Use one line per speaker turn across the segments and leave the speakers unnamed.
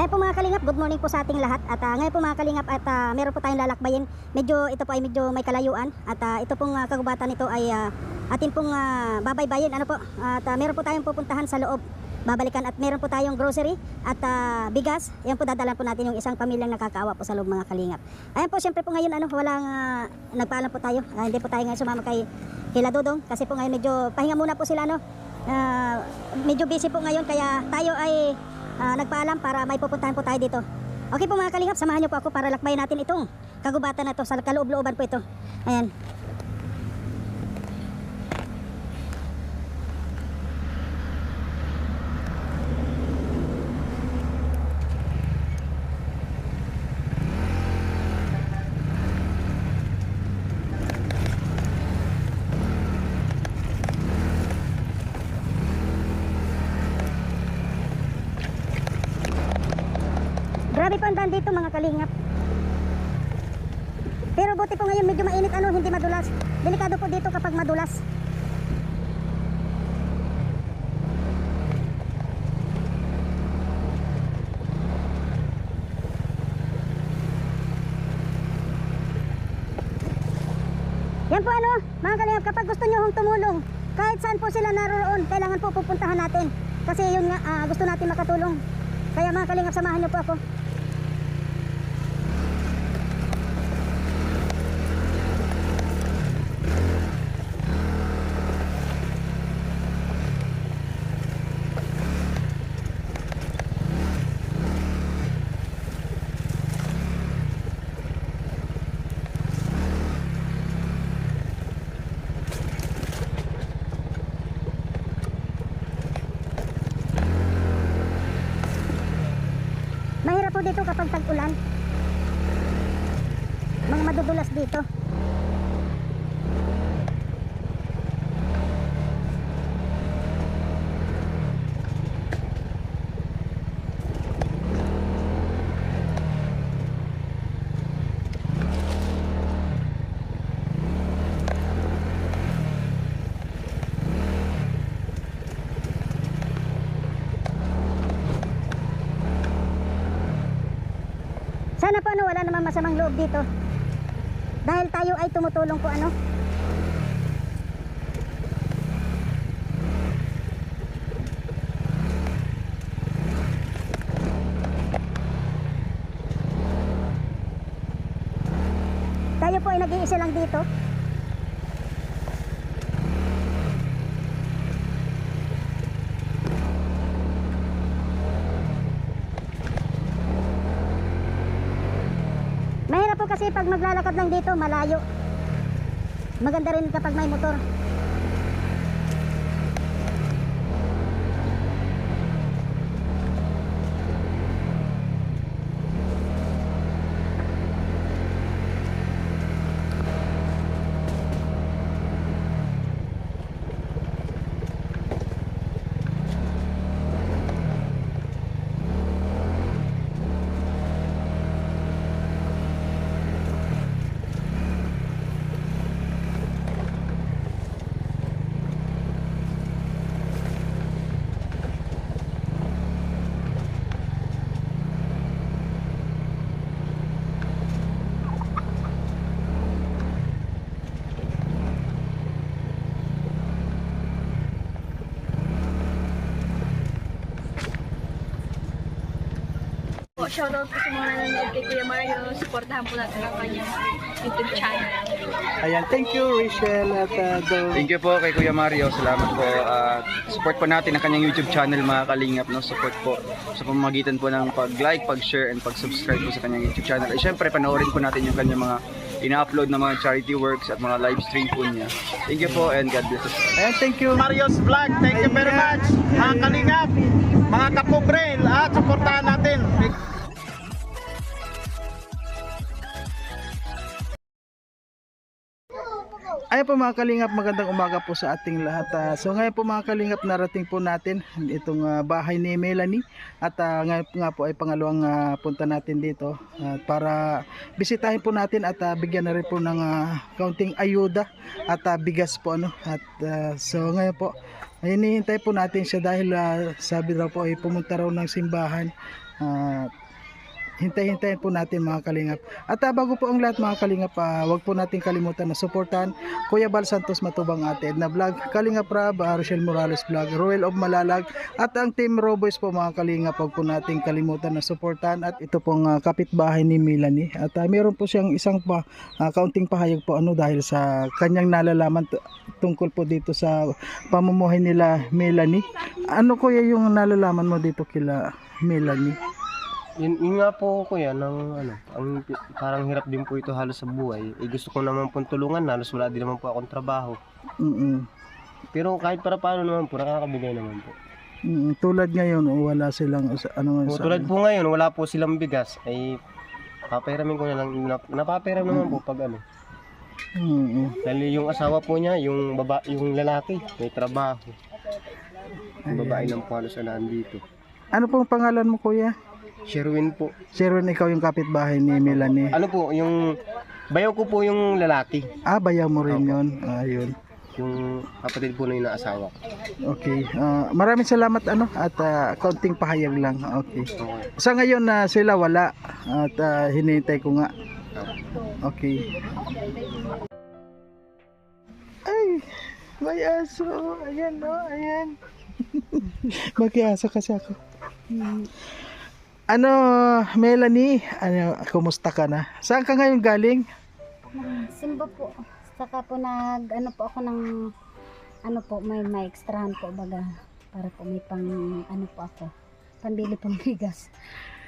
Ayan po mga kalingap, good morning po sa ating lahat. At ngayon po mga kalingap at meron po tayong lalakbayin. Ito po ay medyo may kalayuan. At ito pong kagubatan nito ay atin pong babaybayin. Ano po? At meron po tayong pupuntahan sa loob. Babalikan at meron po tayong grocery at bigas. Ayan po, dadalan po natin yung isang pamilyang nakakaawa po sa loob mga kalingap. Ayan po, syempre po ngayon walang nagpaalam po tayo. Hindi po tayo ngayon sumama kay Hila Dudong kasi po ngayon medyo pahinga muna po sila medyo busy po ngayon kaya tayo ay nagpaalam para may pupuntahan po tayo dito. Okay po mga kalingap, samahan niyo po ako para lakbayin natin itong kagubatan na to. Sa kaloob-looban po ito. Ayan. Grabe po ang daan dito mga kalingap. Pero buti po ngayon medyo mainit, hindi madulas. Delikado po dito kapag madulas. Yan po mga kalingap, kapag gusto nyo tumulong, kahit saan po sila naroon, kailangan po pupuntahan natin. Kasi yun nga, gusto natin makatulong. Kaya mga kalingap, samahan nyo po ako. Mahirap po dito kapag tag-ulan. Mga madudulas dito. Sana po wala namang masamang loob dito. Dahil tayo ay tumutulong po Tayo po ay nag-iisa lang dito. Mahirap po kasi pag maglalakad lang dito, malayo. Maganda rin kapag may motor.
Shoutout po sa mga nanonood kay Kuya Mario. Supportahan po natin ang kanyang YouTube channel.
Ayan, thank you Rachel at
Thank you po kay Kuya Mario. Salamat po. Support po natin ang kanyang YouTube channel mga kalingap. No? Support po sa pamamagitan po ng pag-like, pag-share, and pag-subscribe po sa kanyang YouTube channel. At syempre, panoorin po natin yung kanyang mga ina-upload na mga charity works at mga live stream po niya. Thank you po and God bless us.
Ayan, thank you
Mario's Vlog. Thank you very much. Mga kalingap, mga kapobre, at supportahan natin.
Ayun po mga kalingap, magandang umaga po sa ating lahat. So ngayon po mga kalingap, narating po natin itong bahay ni Melanie. At ngayon nga po ay pangalawang punta natin dito para bisitahin po natin at bigyan na rin po ng kaunting ayuda at bigas po ano. At so ngayon po ay hinihintay po natin siya dahil sabi daw po ay pumunta raw ng simbahan. Hintay-hintayin po natin mga kalingap. At bago po ang lahat mga kalingap, wag po natin kalimutan na suportahan Kuya Bal Santos Matubang Ate Edna Vlog, Kalingap Rab, Rochelle Morales Vlog, Royal of Malalag, at ang Team Roboys po mga kalingap. Wag po natin kalimutan na suportahan. At ito pong kapitbahay ni Melanie. At meron po siyang isang kaunting pahayag po ano dahil sa kanyang nalalaman tungkol po dito sa pamumuhay nila Melanie. Ano kuya yung nalalaman mo dito kila Melanie?
Yun nga po kuya, parang hirap din po ito halos sa buhay. Gusto ko naman pong tulungan, halos wala din naman po akong trabaho. Pero kahit para paano naman po, nakakabigay naman po.
Tulad ngayon, wala silang
Tulad po ngayon, wala po silang bigas, ay papayramin ko na lang, napapayram naman po pag ano. Dahil yung asawa po niya, yung lalaki, may trabaho. Yung babae lang po halos nandito.
Ano pong pangalan mo kuya?
Sherwin po.
Sherwin, ikaw yung kapitbahay ni Melanie.
Ano po, yung bayaw ko po yung lalaki.
Bayaw mo rin yun. Ayun.
Yung kapatid po na yung naasawa.
Okay. Maraming salamat at kaunting pahayag lang. Okay. Sa ngayon sila wala at hinihintay ko nga. Okay. Ay, may aso. Ayan no, ayan. Mag-aso kasi ako. Ano, Melanie, kumusta ka na? Saan ka ngayon galing?
Simba po. Saka po po ako ng may extrahan po baga para po may po ako. Pambili pang bigas.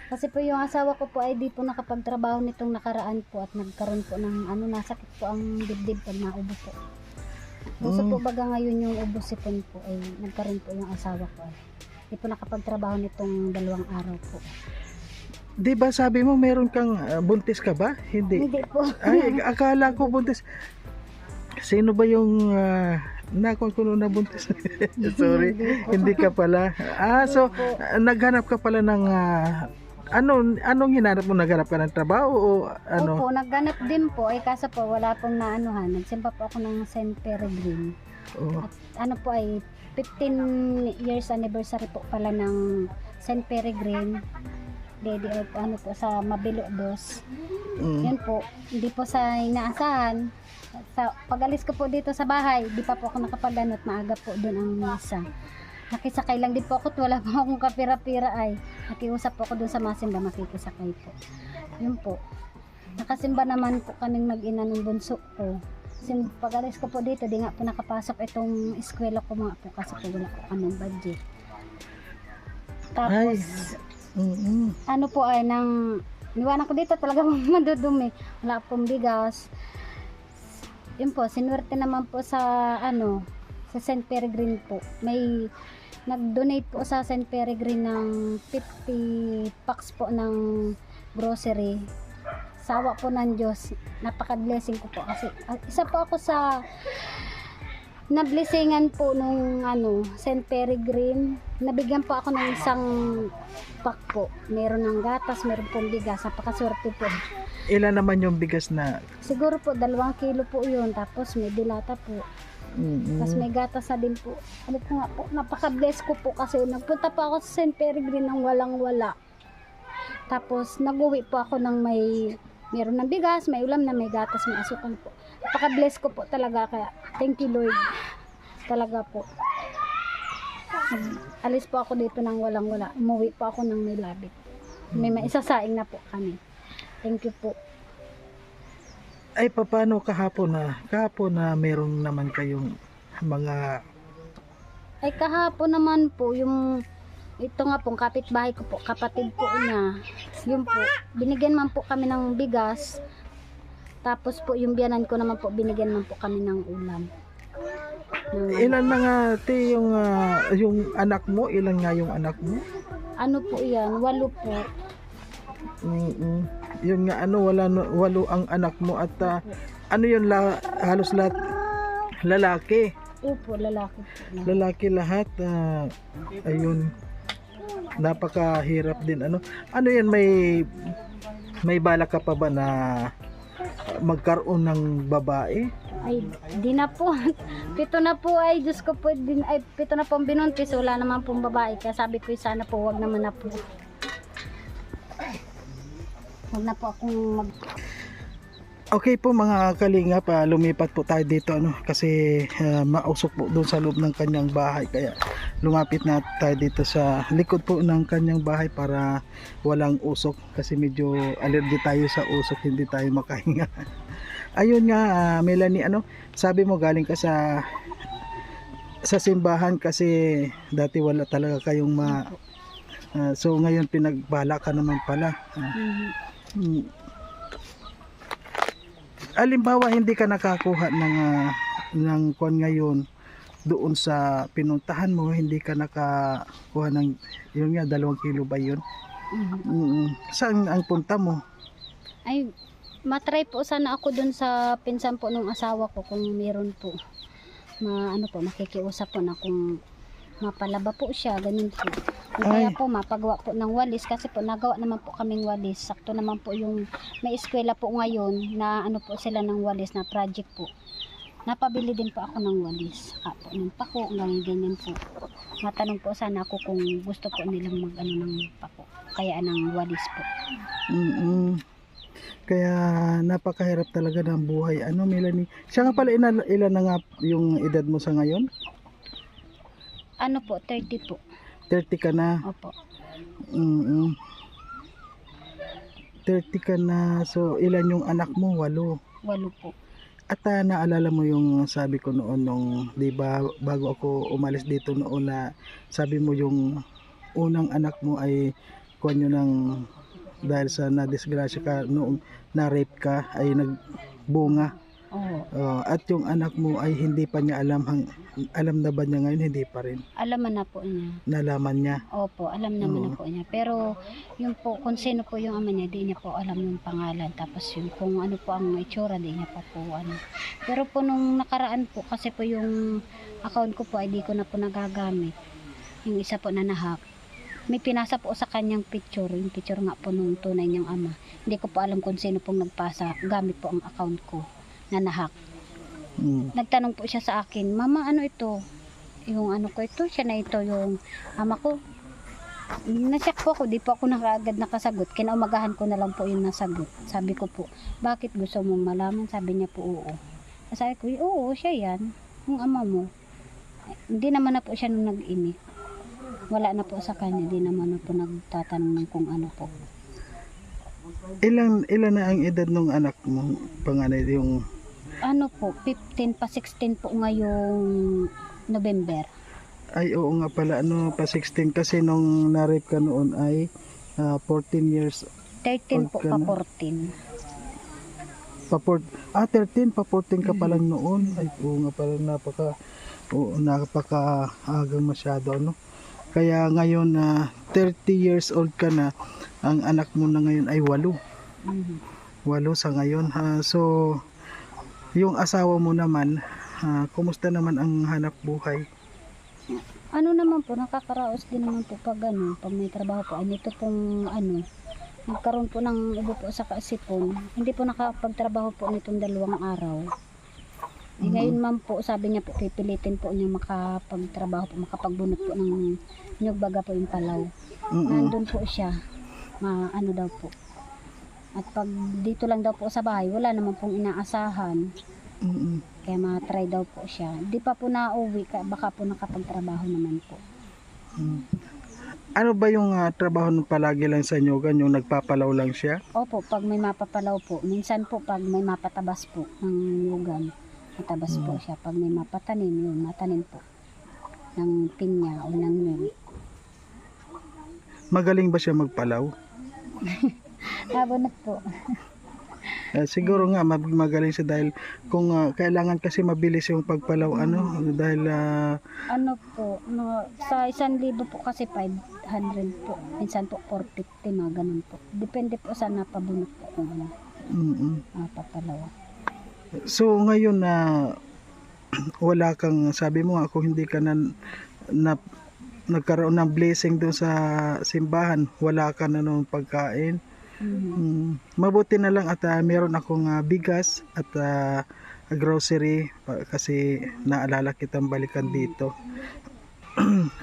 Kasi po yung asawa ko po ay di po nakapagtrabaho nitong nakaraan po at nagkaroon po ng nasakit po ang dibdib pag naubo po. Gusto po baga ngayon yung ubosipon po ay nagkaroon po yung asawa ko ay. Di po nakapagtrabaho nitong 2 araw po.
Di ba sabi mo meron kang buntis ka ba? Hindi.
Hindi po.
Ay, akala ko buntis. Sino ba yung nakuha ko na buntis? Sorry, hindi ka pala. So naghanap ka pala ng anong hinanap mo? Naghanap ka ng trabaho o ano?
Opo, naghanap din po. Ay kaso po wala pong naanuhan. Nagsimpa po ako ng St. Peregrine. At po ay 15 years anniversary po pala ng St. Peregrine. Lady of po sa Mabilo Dos. Yun po, hindi po sa inaasahan. Sa pag-alis ko po dito sa bahay, di pa po ako nakapag-anot, maaga po doon ang misa. Nakisakay lang din po ako, wala pa akong kapira-pira ay. Nakiusap po ako doon sa masimba, makikisakay po. Yun po. Nakasimba naman po kaming mag-ina ng bunso ko. Pag-alis ko po dito, di nga po nakapasok itong eskwela ko mga po kasi po wala po kaming budget. Tapos, po ay niwanan ko dito talaga madudumi. Wala pong bigas. Yun po, sinuwerte naman po sa sa St. Peregrine po. May nag-donate po sa St. Peregrine ng 50 packs po ng grocery. Sawa po ng Diyos, napaka-blessing ko po kasi isa po ako sa na-blessingan po nung St. Peregrine. Nabigyan po ako ng isang pack po. Meron ng gatas, meron pong bigas. Napakaswerte po.
Ilan naman yung bigas na?
Siguro po 2 kilo po yun. Tapos may dilata po. Tapos may gatas na din po. Ano po nga po, napaka-bless ko po kasi nagpunta po ako sa St. Peregrine ng walang-wala. Tapos nag-uwi po ako ng meron ng bigas, may ulam na, may gatas, may asukal po. Napaka-bless ko po talaga kaya thank you Lord. Talaga po. Alis po ako dito ng walang-wala. Umuwi po ako ng may labit. May maisasaing na po kami. Thank you po.
Ay, paano kahapon na meron naman kayong mga...
Ay, kahapon naman po, ito nga pong kapitbahay ko po, kapatid po niya. Yun po, binigyan man po kami ng bigas. Tapos po, yung biyanan ko naman po, binigyan man po kami ng ulam.
Ilan na nga, yung anak mo? Ilan nga yung anak mo?
Ano po yan? 8 po.
Yun nga 8 ang anak mo at ano yun halos lahat lalaki.
Opo, lalaki po.
Lalaki lahat. Ayun. Napakahirap din ano. Ano 'yan, may balak ka pa ba na magkaroon ng babae?
Ay, di na po. 7 na po ay, Diyos ko po, 7 na po ang binuntis. Wala naman pong babae. Kaya sabi ko, sana po, wag naman na po. Wag na po akong
Okay po mga kalingap, lumipat po tayo dito ano kasi mausok po doon sa loob ng kanyang bahay, kaya lumapit na tayo dito sa likod po ng kanyang bahay para walang usok kasi medyo allergy tayo sa usok, hindi tayo makahinga. Ayun nga, Melanie, ano sabi mo, galing ka sa simbahan kasi dati wala talaga kayong so ngayon pinagbala ka naman pala. Alimbawa hindi ka nakakuha ng kwan ngayon doon sa pinuntahan mo, hindi ka nakakuha ng yun nga 2 kilo ba yun? Saan ang punta mo?
ay, matry po sana ako dun sa pinsan po nung asawa ko kung meron po. Makikiusap po na kung mapalaba po siya, ganun po. Kaya po mapagawa po ng walis kasi po nagawa naman po kaming walis. Sakto naman po yung may eskwela po ngayon na ano po sila ng walis na project po. Napabili din po ako ng walis. Saka po ng pako, ganyan po. Matanong po sana ako kung gusto po nilang mag-ano ng pako. Kaya ng walis po.
Kaya napakahirap talaga ng buhay. Ano, Melanie? Siya nga pala, ilan na nga yung edad mo sa ngayon?
Ano po, 30 po.
30 ka na.
Opo.
30 ka na. So, ilan yung anak mo? 8.
8 po.
At naalala mo yung sabi ko noon nung, di ba, bago ako umalis dito noon na sabi mo yung unang anak mo ay kuwan yun ng dahil sa nadisgrasya ka noong na-rape ka ay nagbunga. At yung anak mo ay hindi pa niya alam na ba niya ngayon? Hindi pa rin.
Alaman na po niya.
Nalaman niya.
Opo, alam naman na po niya. Pero yung po, kung sino po yung ama niya, di niya po alam yung pangalan. Tapos yung kung ano po ang itsura, di niya pa po ano. Pero po nung nakaraan po, kasi po yung account ko po ay di ko na po nagagamit. Yung isa po na nahack. May pinasa po sa kanyang picture, yung picture nga po nung tunay niyang ama. Hindi ko po alam kung sino pong nagpasa, gamit po ang account ko na nahack. Nagtanong po siya sa akin, Mama, ano ito? Yung ano ko ito, siya na ito, yung ama ko. Nasyak po ako, di po ako agad nakasagot. Kinaumagahan ko na lang po yung nasagot. Sabi ko po, bakit gusto mong malaman? Sabi niya po, oo. Sabi ko, oo, siya yan, yung ama mo. Hindi naman na po siya nung nag-ini. Wala na po sa kanya, di naman na po nagtatanong kung ano po.
Ilan na ang edad ng anak mo? Panganay yung
Ano po, 15 pa 16 po ngayong November.
ay oo nga pala, ano pa 16 kasi nung na-rape ka noon ay 14 years
13 po
ka
pa
na.
14.
13 pa 14 ka pa lang noon. Ay oo nga pala, napaka-agang masyado ano. Kaya ngayon 30 years old ka na, ang anak mo na ngayon ay 8. 8 sa ngayon. So yung asawa mo naman, kumusta naman ang hanap buhay?
Ano naman po, nakakaraos din naman po pag ano, pag may trabaho po. Ay nito pong ano, nagkaroon po ng ibo po sa kaisipon. Hindi po nakapagtrabaho po nitong 2 araw. Ngayon man po, sabi niya po, pipilitin po niya makapagtrabaho po, makapagbunot po ng nyug, baga po yung palaw. Nandun po siya, ano daw po. At pag dito lang daw po sa bahay, wala naman pong inaasahan. Kaya matry daw po siya. Di pa po na-uwi, baka po nakapagtrabaho naman po.
Ano ba yung trabaho nung palagi lang sa inyo? Yung nagpapalaw lang siya?
Opo, pag may mapapalaw po. Minsan po, pag may mapatabas po ng yugan, matabas po siya. Pag may mapatanim, yun, matanim po ng pinya o ng nyug.
Magaling ba siya magpalaw?
Nabunot po.
Siguro nga magaling siya dahil kung kailangan kasi mabilis yung pagpalaw ano dahil
Ano po, sa 1,000 po kasi 500 po. Minsan po 450, mga ganun po. Depende po sa napabunot po kung ano. Papalaw.
So ngayon na wala kang, sabi mo nga, kung hindi ka na nagkaroon ng blessing doon sa simbahan, wala ka na nung pagkain. Mabuti na lang at meron akong bigas at grocery kasi naalala kitang balikan dito.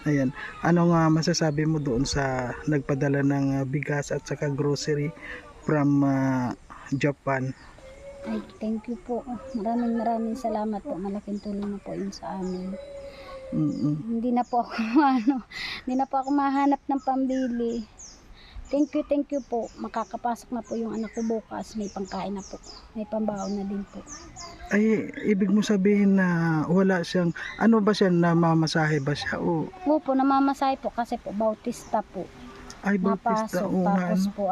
Ayan. Ano nga masasabi mo doon sa nagpadala ng bigas at saka grocery from Japan?
Ay, thank you po. Maraming salamat po. Malaking tulong na po yun sa amin. Hindi na po ako hindi na po ako mahanap ng pambili. Thank you po. Makakapasok na po yung anak ko bukas. May pangkain na po. May pambaon na din po.
Ay, ibig mo sabihin na wala siyang, ano ba siya, namamasahe ba siya? O,
Opo, namamasahe po kasi po Bautista po.
ay, Bautista.
Napasok.
Oo nga,
Tapos
ano.
po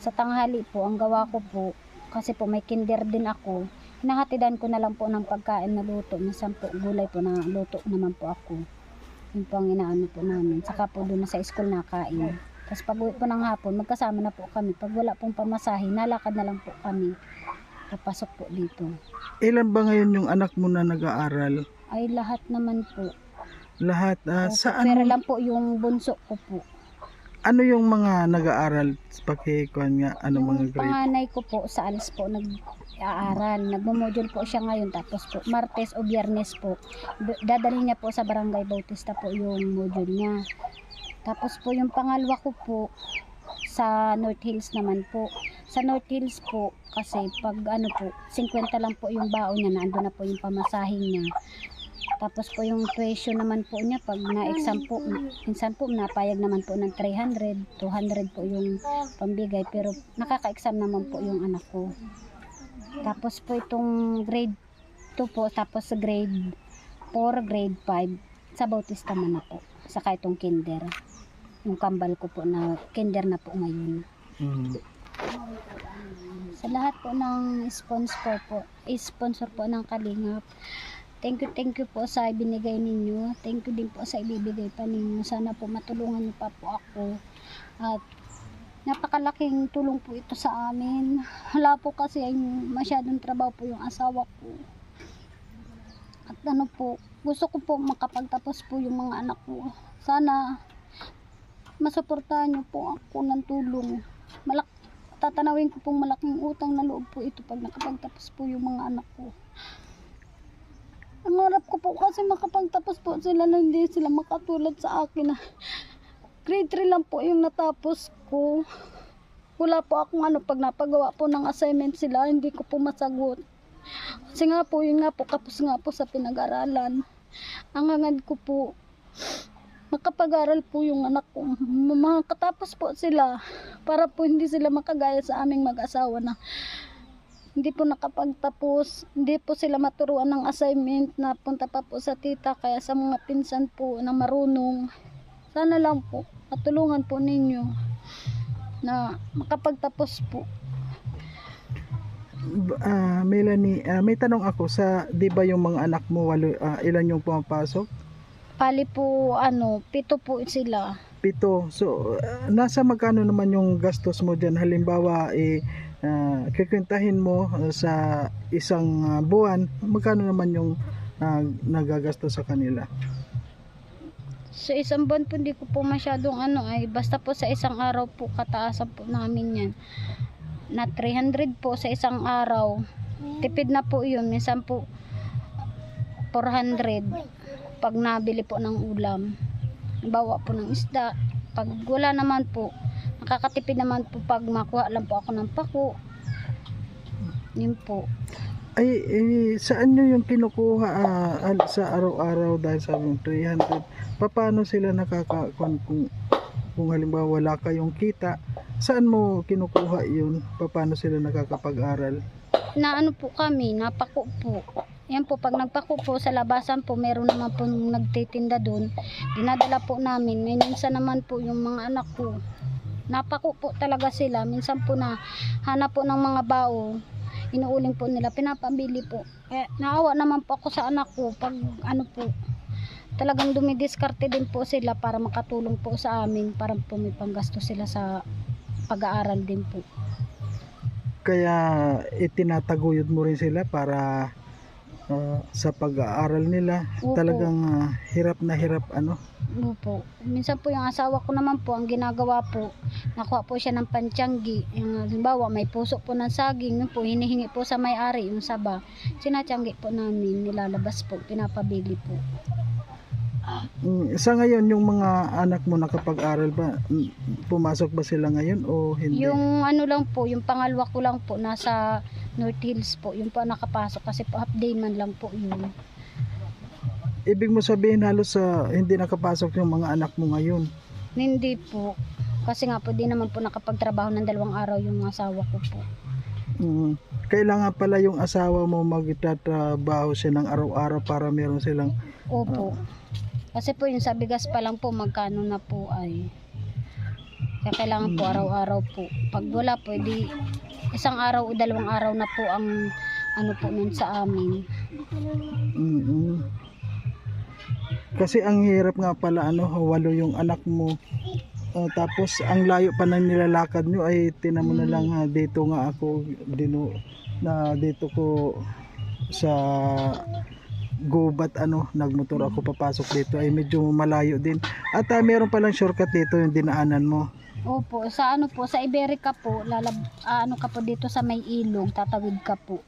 sa tanghali po, ang gawa ko po, kasi po may kinder din ako. Hinahatidan ko na lang po ng pagkain na luto. Minsan po gulay po na luto naman po ako. Yun po ang inaano po namin. Saka po doon na sa school nakain. Tapos pag uwi po ng hapon, magkasama na po kami. Pag wala pong pamasahe, nalakad na lang po kami. Papasok po dito.
Ilan ba ngayon yung anak mo na nag-aaral?
Ay lahat naman po.
Lahat?
Opo,
Saan?
pero lang po yung bunso ko po.
Ano yung mga nag-aaral? Pakikuhan nga, ano mga
Yung
grade?
panganay ko po sa ALS po nag-aaral. Nagmo-module po siya ngayon. Tapos po Martes o Biyernes po. Dadalhin niya po sa Barangay Bautista po yung module niya. Tapos po yung pangalawa ko po sa North Hills naman po. Sa North Hills po kasi pag 50 lang po yung baon niya, naando na po yung pamasahin niya. Tapos po yung tuition naman po niya pag na-exam po, minsan po napayag naman po ng 300, 200 po yung pambigay, pero nakaka-exam naman po yung anak ko. Tapos po itong grade 2 po, tapos sa grade 4, grade 5 sa Bautista man na po. Saka itong kinder. Yung kambal ko po na kinder na po ngayon. Sa lahat po ng sponsor po ng Kalingap. Thank you po sa ibinigay ninyo. Thank you din po sa ibibigay pa ninyo. Sana po matulungan niyo pa po ako. At napakalaking tulong po ito sa amin. Wala po kasi masyadong trabaho po yung asawa ko. At gusto ko po makapagtapos po yung mga anak ko. Sana masuportahan niyo po ako ng tulong. Tatanawin ko pong malaking utang na loob po ito pag nakapagtapos po yung mga anak ko. Ang harap ko po kasi makapagtapos po sila na hindi sila makatulad sa akin na grade 3 lang po yung natapos ko. Wala po akong pag napagawa po ng assignment sila, hindi ko po masagot. Kasi nga po, kapos nga po sa pinag-aralan. Ang hangad ko po, makapag-aral po yung anak ko. Makatapos po sila para po hindi sila makagaya sa aming mag-asawa na hindi po nakapagtapos, hindi po sila maturuan ng assignment na punta pa po sa tita, kaya sa mga pinsan po na marunong. Sana lang po, matulungan po ninyo na makapagtapos po.
Melanie, may tanong ako di ba yung mga anak mo, ilan yung pumapasok?
Pali po, 7 po sila.
7. So, nasa magkano naman yung gastos mo dyan? Halimbawa, kikwentahin mo sa isang buwan, magkano naman yung nagagastos sa kanila?
Sa isang buwan po, hindi ko po masyadong basta po sa isang araw po, kataasan po namin yan. Na 300 po sa isang araw. Tipid na po yun. Minsan po 400 pag nabili po ng ulam. Bawa po ng isda. Pag wala naman po, nakakatipid naman po pag makuha lang po ako ng pako. Yun po.
Ay, saan nyo yung kinukuha sa araw-araw dahil sabi mo 300? Paano sila kung halimbawa wala kayong kita, saan mo kinukuha yun? Paano sila nakakapag-aral?
Na po kami, napako po. Yan po, pag nagpako po sa labasan po, meron naman po nagtitinda doon. Dinadala po namin. Minsan naman po yung mga anak ko, napako po talaga sila. Minsan po na hanap po ng mga bao, inuuling po nila, pinapabili po. Kaya naawa naman po ako sa anak ko pag po, talagang dumidiskarte din po sila para makatulong po sa amin, para po may panggasto sila sa pag-aaral din po.
Kaya itinataguyod mo rin sila para sa pag-aaral nila.
Opo.
Talagang hirap na hirap ano.
Opo. Minsan po yung asawa ko naman po, ang ginagawa po, nakuha po siya ng pantiyanggi. Yung halimbawa, may puso po ng saging, yun po, hinihingi po sa may-ari, yung saba. Sinatiyanggi po namin, nilalabas po, pinapabili po.
Sa ngayon, yung mga anak mo nakapag-aral ba, pumasok ba sila ngayon o hindi?
Yung ano lang po, yung pangalawa ko lang po, nasa North Hills po, yung po nakapasok kasi po half day man lang po yun.
Ibig mo sabihin halos hindi nakapasok yung mga anak mo ngayon?
Hindi po, kasi nga po di naman po nakapagtrabaho ng 2 araw yung asawa ko po.
Kailangan pala yung asawa mo magtatrabaho siya ng araw-araw para meron silang...
Opo. Kasi po yung sa bigas pa lang po, magkano na po ay. Kaya kailangan po araw-araw po. Pag wala po, di 1 araw o 2 araw na po ang ano po nun sa amin.
Kasi ang hirap nga pala 8 yung anak mo. Tapos ang layo pa ng nilalakad nyo ay tinan mo na lang dito nga ako dito ko sa gubat nagmotor ako papasok dito ay medyo malayo din. At meron palang shortcut dito yung dinaanan mo.
Opo, sa ano po, sa Iberica po, ano ka po dito sa may ilog, tatawid ka po.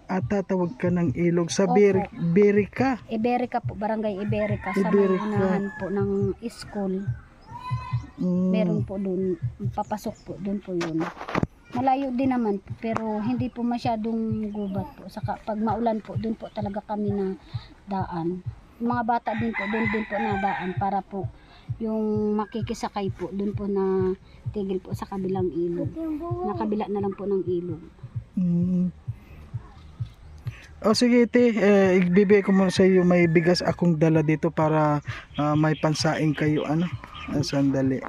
At tatawag ka ng ilog sa
Opo.
Iberica.
Iberica po, barangay Iberica, sa may
Iberica.
unahan po ng school. Meron po doon, papasok po doon po yun. Malayo din naman po, pero hindi po masyadong gubat po. Saka pag maulan po, doon po talaga kami na daan. Yung mga bata din po, doon din po na daan para po yung makikisakay po, doon po na tigil po sa kabilang ilog. Nakabila na lang po ng ilog.
O sige ite, ibibigay ko muna sa iyo, may bigas akong dala dito para may pansaing kayo sandali.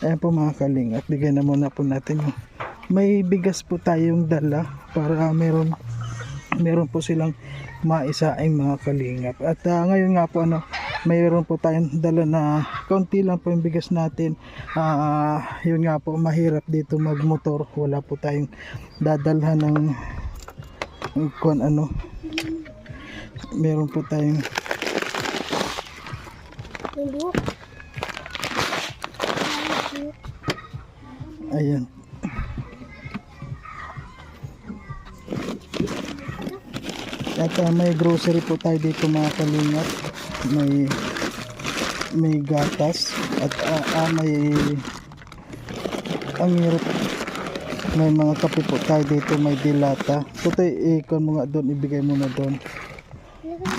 Ayan po mga kalingap, bigay na muna po natin yung may bigas po tayong dala para meron po silang maisaing mga kalingap. At ngayon nga po mayroon po tayong dala na kaunti lang po yung bigas natin. Yun nga po, mahirap dito magmotor, wala po tayong dadalhan ng meron po tayong ayan. At may grocery po tayo dito mga kalingap. May gatas at may ang hirap. May mga kape po tayo dito, may dilata. Tutoy, ikon mo nga doon, ibigay mo na doon.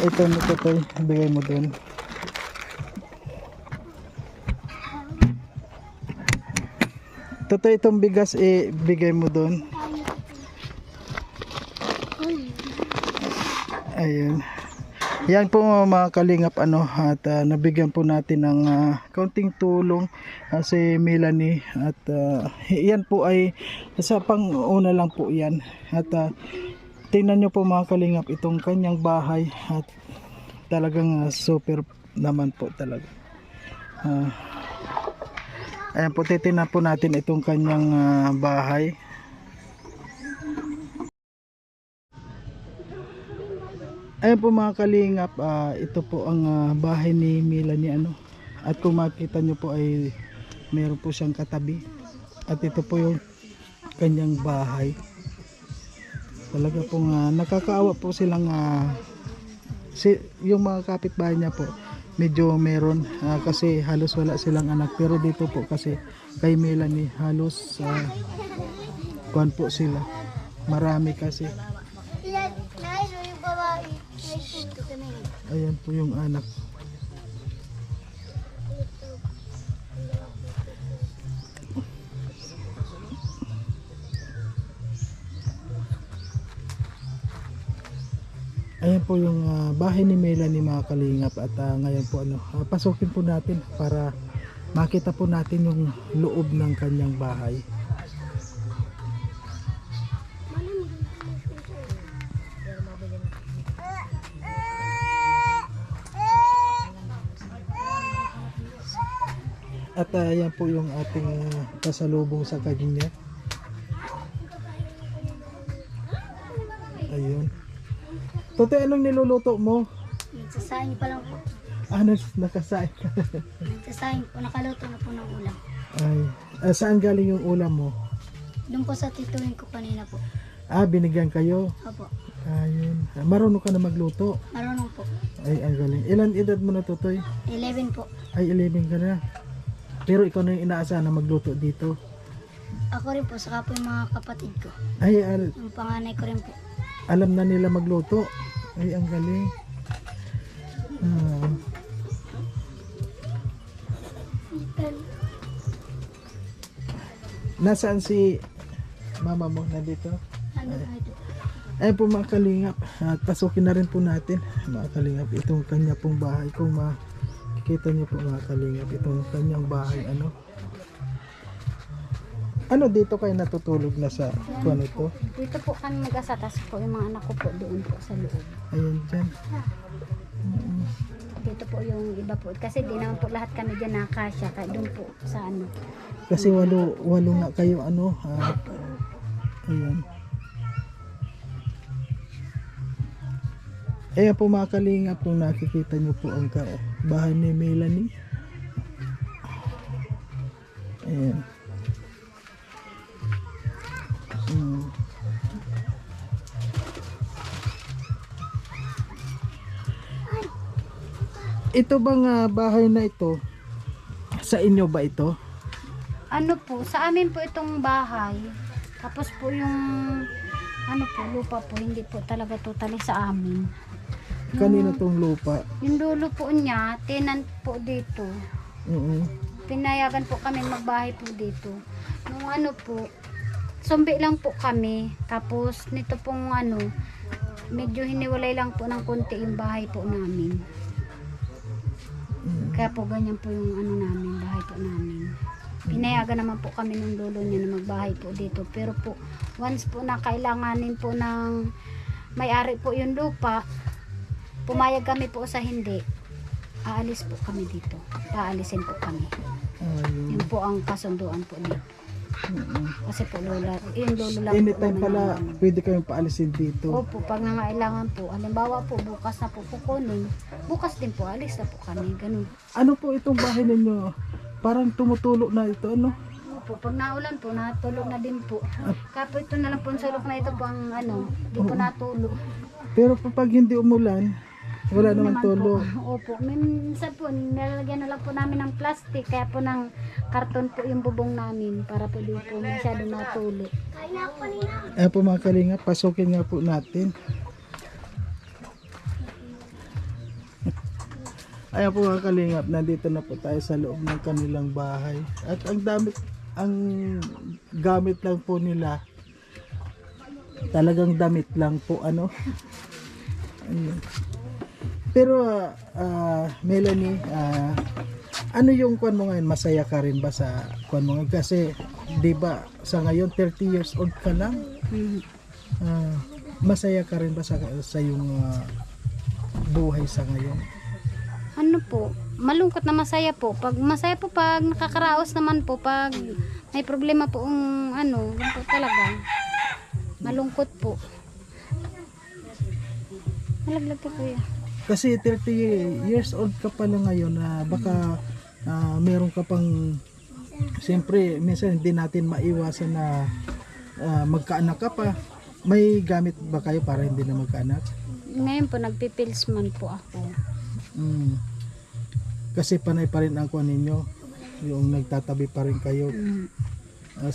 Ito mo tutoy, ibigay mo doon. Tutoy, itong bigas ibigay mo doon. Ayun. Yan po mga kalingap at nabigyan po natin ng kaunting tulong si Melanie at yan po ay sa pang-una lang po yan at tingnan nyo po mga kalingap itong kanyang bahay at talagang super naman po talaga. Ayan po, titingnan po natin itong kanyang bahay. Ayan po mga kalingap, ito po ang bahay ni Melanie at kung makita nyo po ay meron po siyang katabi at ito po yung kanyang bahay. Talaga pong nakakaawa po silang yung mga kapitbahay niya po medyo meron kasi halos wala silang anak, pero dito po kasi kay Melanie halos kuwan po sila, marami kasi. Ayan po yung anak. Ayan po yung bahay ni Melanie mga kalingap at ngayon po pasukin po natin para makita po natin yung loob ng kanyang bahay. At yan po yung ating pasalubong sa kanya. Ayun. Totoy, anong niluluto mo?
Nagsasaing pa lang po.
Ano, nakasain ka?
Nagsasaing po. Nakaluto na po ng ulam.
Ay, saan galing yung ulam mo?
Doon po sa tituhin ko kanina po.
Binigyan kayo.
Opo.
Ayun. Marunong ka na magluto.
Marunong po.
Ay, ang galing. Ilan edad mo na, Totoy?
11 po.
Ay, 11 ka na. Pero ikaw na yung inaasahan na magluto dito.
Ako rin po, saka po yung mga kapatid ko.
Ay,
Yung panganay ko rin po.
alam na nila magluto. Ay, ang galing. Nasaan si mama mo? Nandito?
Ano ba ito?
Ay po mga kalingap, at pasukin na rin po natin mga kalingap itong kanya pong bahay. Kung makikita niyo po mga kalingap itong kanyang bahay, ano dito kayo natutulog na sa kuwan ito?
Dito po kami mag-asatas po yung mga anak ko po doon po sa loob.
Ayan dyan.
Dito po yung iba po. Kasi di naman po lahat kami dyan nakasya. Kaya doon po sa ano.
Kasi walo nga kayo ayan. Ayan po mga kalingap, kung nakikita niyo po ang bahay ni Melanie. Ayan. Ito bang bahay na ito, sa inyo ba ito?
Ano po, sa amin po itong bahay. Tapos po yung ano po, lupa po, hindi po talaga totally sa amin.
Kanina tong lupa?
Yung dulo po niya, tenant po dito. Pinayagan po kami magbahay po dito. Nung ano po, sumbi lang po kami. Tapos nito pong ano, medyo hiniwalay lang po ng konti yung bahay po namin. Kaya po ganyan po yung ano namin, bahay po namin. Pinayagan naman po kami ng lolo niya na magbahay po dito. Pero po, once po na kailanganin po ng may-ari po yung lupa, pumayag kami po sa hindi. Aalis po kami dito. Paalisin po kami. Yun po ang kasunduan po dito. Kasi po lola, yung lolo lang
Anytime
po
pala, pwede kayong paalisin dito.
Opo, pag nangailangan po, halimbawa po, bukas na po kukunin, bukas din po, alis na po kami, ganun.
Ano po itong bahay ninyo? Parang tumutulo na ito, ano?
Opo, pag naulan po, natulog na din po. Kapo ito na lang po, sulok na ito po ang ano, di po natulog.
Pero pag hindi umulan, wala naman tulo.
Opo, minsan po, nilalagyan na lang po namin ng plastic, kaya po ng karton po yung bubong namin, para po di po masyado natulo.
Ayan po mga kalingap, pasukin nga po natin. Ayan po mga kalingap, nandito na po tayo sa loob ng kanilang bahay. At ang gamit lang po nila, talagang damit lang po, ano. Ayun. Pero Melanie, ano yung kuwan mo ngayon? Masaya ka rin ba sa kuwan mo ngayon? Kasi di ba sa ngayon 30 years old ka lang? Masaya ka rin ba sa yung buhay sa ngayon?
Ano po, malungkot na masaya po. Pag masaya po, pag nakakaraos naman po, pag may problema po ano, yun po talaga. Malungkot po. Malaglag po kuya.
Kasi 30 years old ka pala ngayon, baka meron ka pang, siyempre minsan hindi natin maiwasan na magkaanak ka pa. May gamit ba kayo para hindi na magkaanak?
Ngayon po, nagpipils man po ako.
Kasi panay pa rin ang kuwan ninyo, yung nagtatabi pa rin kayo.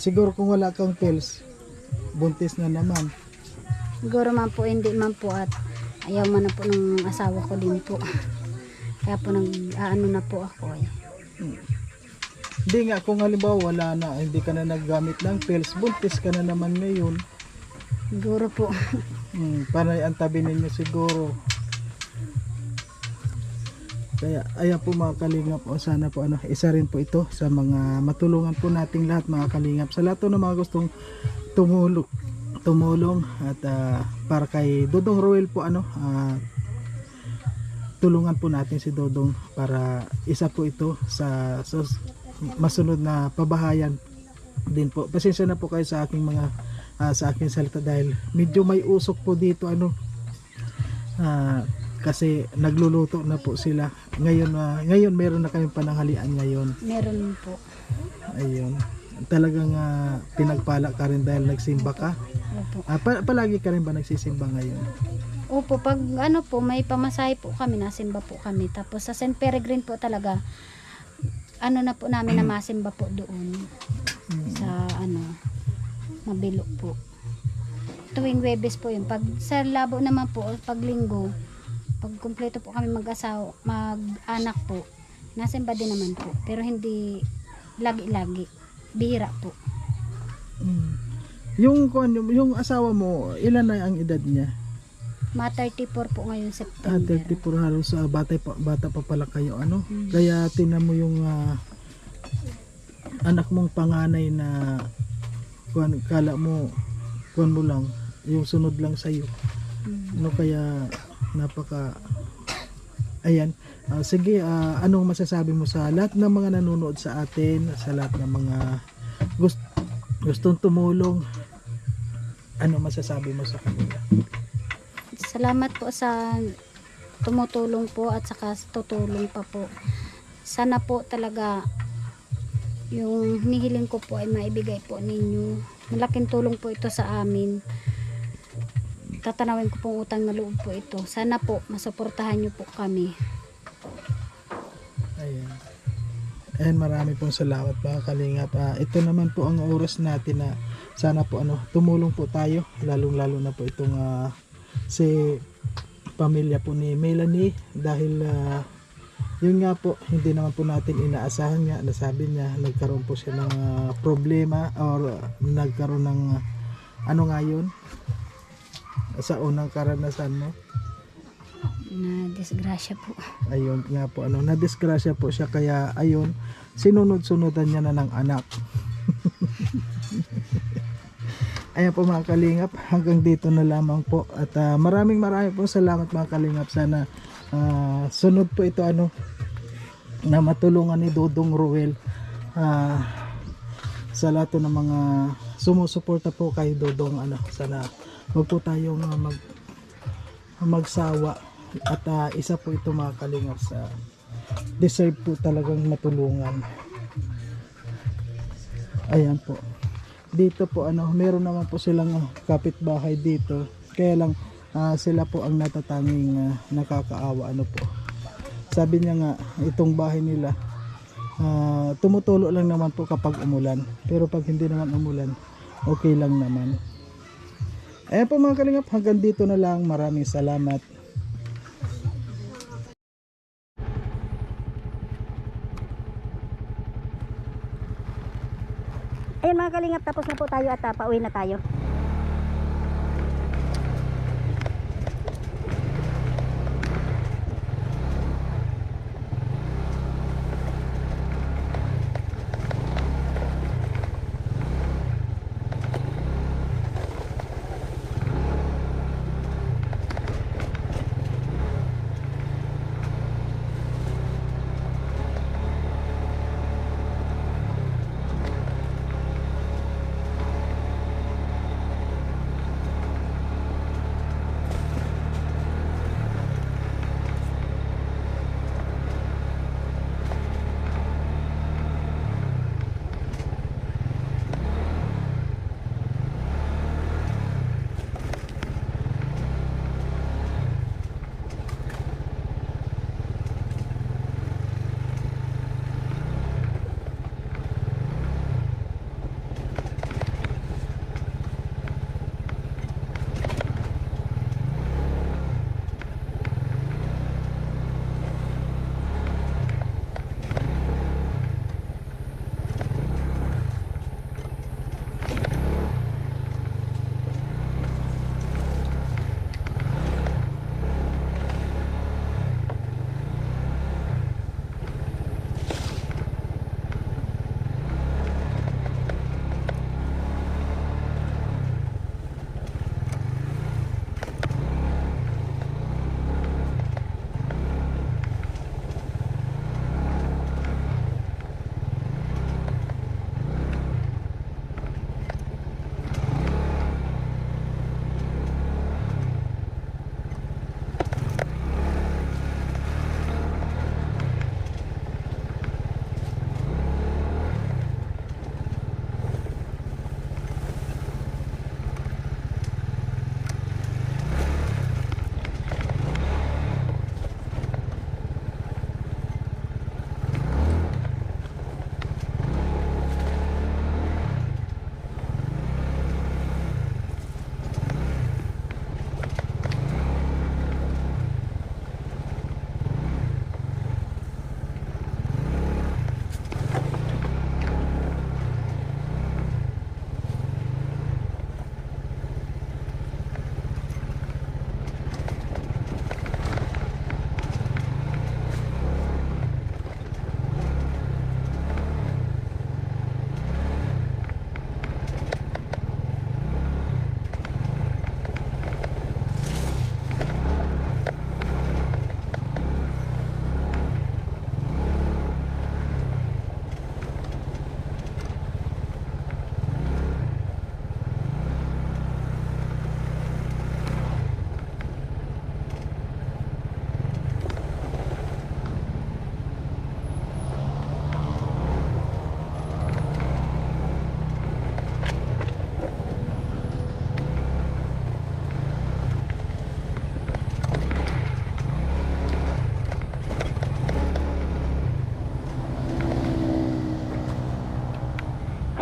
Siguro kung wala kang pills, buntis na naman.
Siguro man po, hindi man po, at ayaw man na po ng asawa ko din po. Kaya po nag-aano na po ako eh.
Hindi nga, kung halimbawa wala na, hindi ka na naggamit ng pills, buntis ka na naman ngayon.
Siguro po.
Panay ang tabi ninyo siguro. Kaya ayan po mga kalingap, sana po isa rin po ito sa mga matulungan po nating lahat mga kalingap. Sa lahat ng mga gustong tumulong at para kay Dodong Roel po tulungan po natin si Dodong para isa po ito sa masunod na pabahayan din po. Pasensya na po kayo sa aking mga sa aking salita dahil medyo may usok po dito kasi nagluluto na po sila ngayon meron na kayong pananghalian ngayon.
Meron po.
Ayun, talagang pinagpala ka rin dahil nagsimba ka.
Opo.
Palagi ka rin ba nagsisimba ngayon?
Opo, pag po, may pamasahe po kami, nasimba po kami. Tapos sa St. Peregrine po talaga, na po namin na masimba po doon. Sa Mabilo po. Tuwing Webes po yun. Pag sa Labo naman po, pag Linggo, pag kumpleto po kami mag-anak po, nasimba din naman po. Pero hindi lagi-lagi. Bihira po.
Yung asawa mo, ilan na ang edad niya?
34 po ngayon September.
34 halos bata pa pala kayo Kaya tinan mo yung anak mong panganay na kala mo mo lang yung sunod lang sa iyo. Kaya napaka ayan. Sige, anong masasabi mo sa lahat ng mga nanonood sa atin, sa lahat ng mga gustong tumulong? Ano masasabi mo sa kanila?
Salamat po sa tumutulong po at saka tutulong pa po. Sana po talaga yung hinihiling ko po ay maibigay po ninyo. Malaking tulong po ito sa amin. Tatanawin ko pong utang na loob po ito. Sana po masuportahan nyo po kami.
Ayan, marami pong salamat mga kalingap. Ito naman po ang oras natin na sana po tumulong po tayo, lalong-lalo na po itong si pamilya po ni Melanie dahil yun nga po, hindi naman po natin inaasahan nga, nasabi niya nagkaroon po siya ng problema or nagkaroon ng nga yun sa unang karanasan mo
Na disgrasya po.
ayun nga po nadisgrasya po siya kaya ayun sinunod-sunudan niya na ng anak. Ayan po mga kalingap, hanggang dito na lamang po at maraming po salamat mga kalingap. Sana sunod po ito na matulungan ni Dodong Ruel sa lahat ng mga sumusuporta po kay Dodong. Sana wag po tayong magsawa at isa po ito mga kalingap sa deserve po talagang matulungan. Ayan po. Dito po meron naman po silang kapitbahay dito. Kaya lang sila po ang natatanging nakakaawa po. Sabi niya nga itong bahay nila tumutulo lang naman po kapag umulan. Pero pag hindi naman umulan, okay lang naman. Ayan po mga kalingap, hanggang dito na lang. Maraming salamat.
Ayun mga kalingap, tapos na po tayo at pauwi na tayo.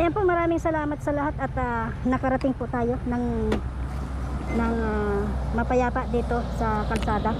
Ayan po, maraming salamat sa lahat at nakarating po tayo ng mapayapa dito sa kalsada.